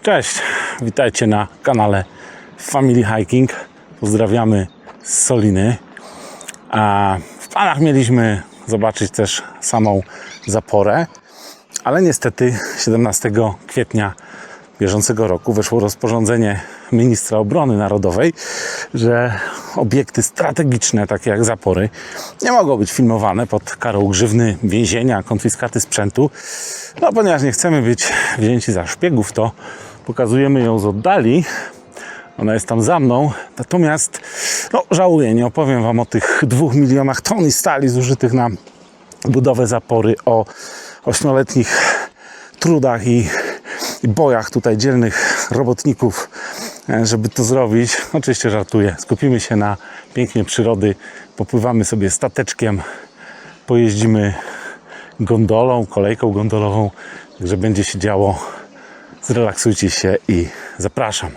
Cześć, witajcie na kanale Family Hiking. Pozdrawiamy z Soliny. A w planach mieliśmy zobaczyć też samą zaporę, ale niestety 17 kwietnia bieżącego roku weszło rozporządzenie Ministra Obrony Narodowej, że obiekty strategiczne, takie jak zapory, nie mogą być filmowane pod karą grzywny, więzienia, konfiskaty sprzętu. No, ponieważ nie chcemy być wzięci za szpiegów, to pokazujemy ją z oddali. Ona jest tam za mną. Natomiast żałuję, nie opowiem Wam o tych 2 milionach ton stali zużytych na budowę zapory, o 8-letnich trudach i bojach tutaj dzielnych robotników, żeby to zrobić. Oczywiście żartuję. Skupimy się na pięknie przyrody. Popływamy sobie stateczkiem, pojeździmy gondolą, kolejką gondolową. Także będzie się działo. Zrelaksujcie się i zapraszam.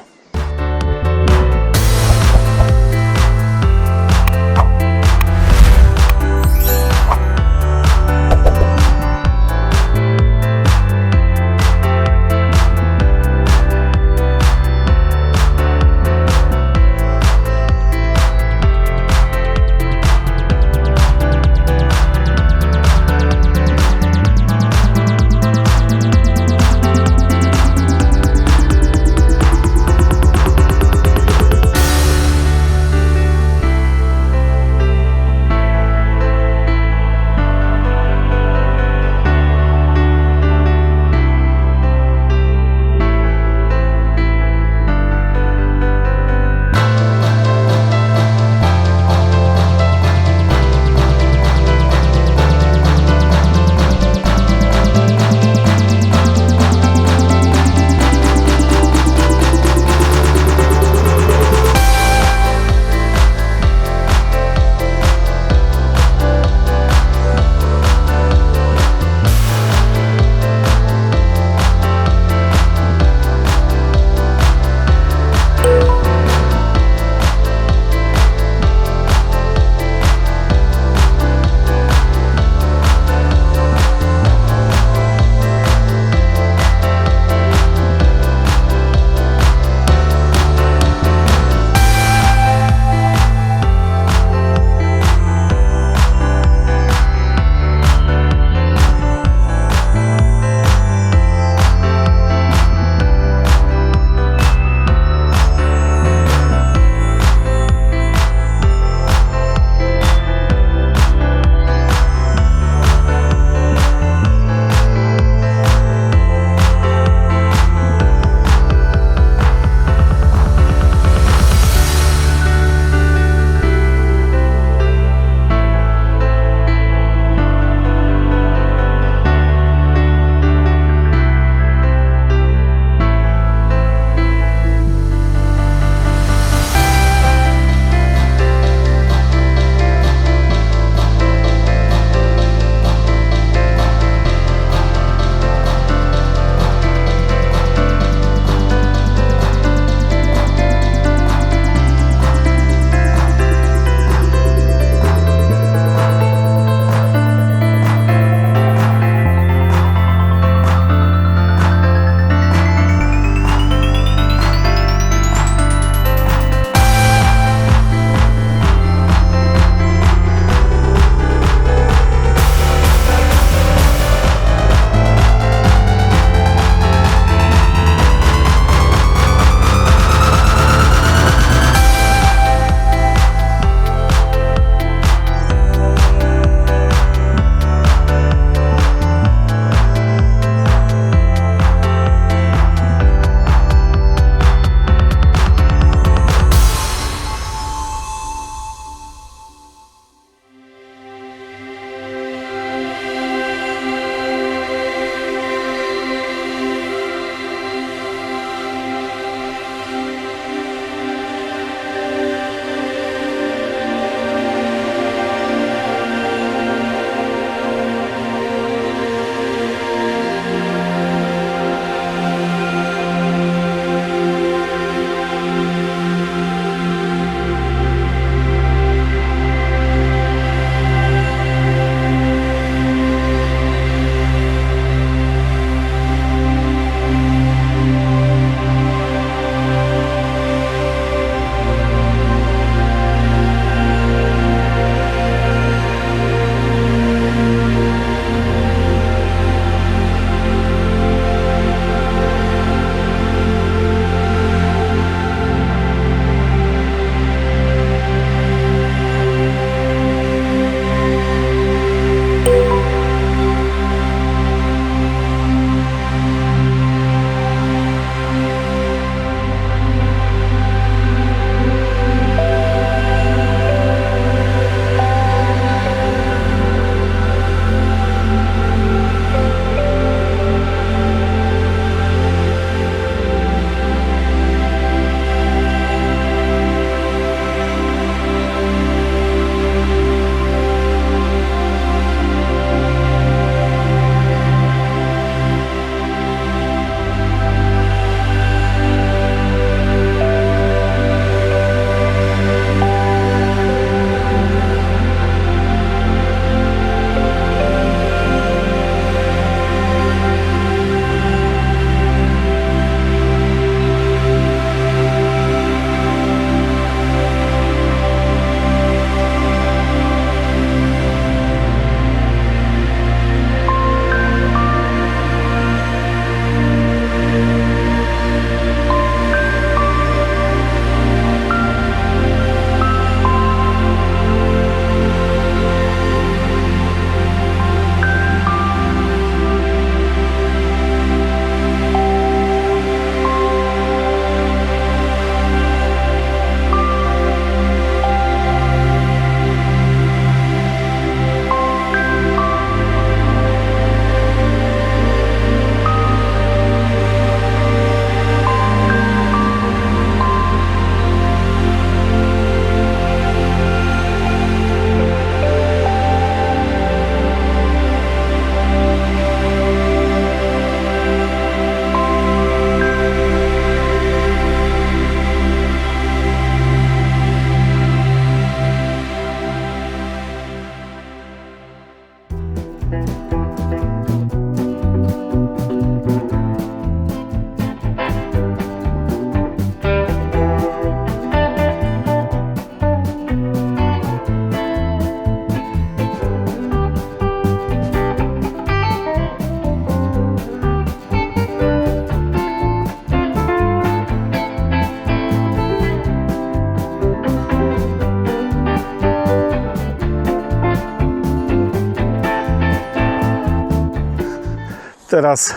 teraz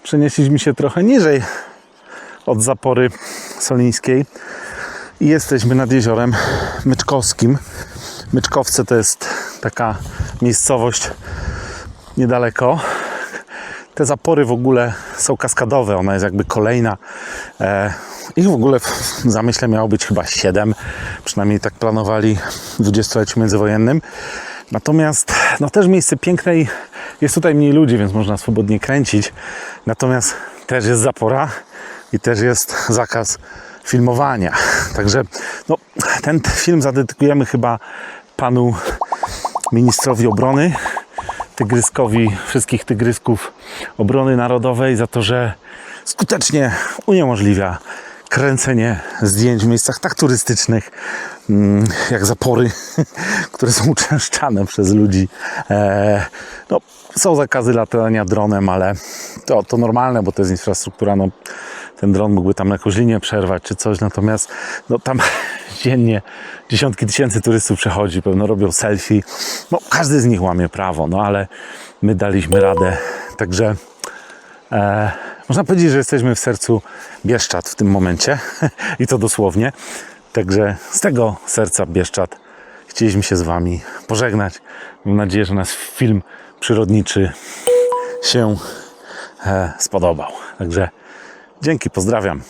przenieśliśmy się trochę niżej od zapory solińskiej i jesteśmy nad Jeziorem Myczkowskim. Myczkowce to jest taka miejscowość niedaleko. Te zapory w ogóle są kaskadowe, ona jest jakby kolejna. Ich w ogóle w zamyśle miało być chyba 7, przynajmniej tak planowali w 20-leciu międzywojennym. Natomiast no też miejsce piękne i jest tutaj mniej ludzi, więc można swobodnie kręcić. Natomiast też jest zapora i też jest zakaz filmowania. Także no, ten film zadedykujemy chyba panu ministrowi obrony, tygryskowi wszystkich tygrysków obrony narodowej za to, że skutecznie uniemożliwia kręcenie zdjęć w miejscach tak turystycznych jak zapory, które są uczęszczane przez ludzi. No, są zakazy latania dronem, ale to normalne, bo to jest infrastruktura. No, ten dron mógłby tam jakąś linię przerwać czy coś, natomiast no, tam dziennie dziesiątki tysięcy turystów przechodzi, pewno robią selfie. No, każdy z nich łamie prawo, no ale my daliśmy radę. Także można powiedzieć, że jesteśmy w sercu Bieszczad w tym momencie i to dosłownie. Także z tego serca Bieszczad chcieliśmy się z Wami pożegnać. Mam nadzieję, że nasz film przyrodniczy się spodobał. Także dzięki, pozdrawiam.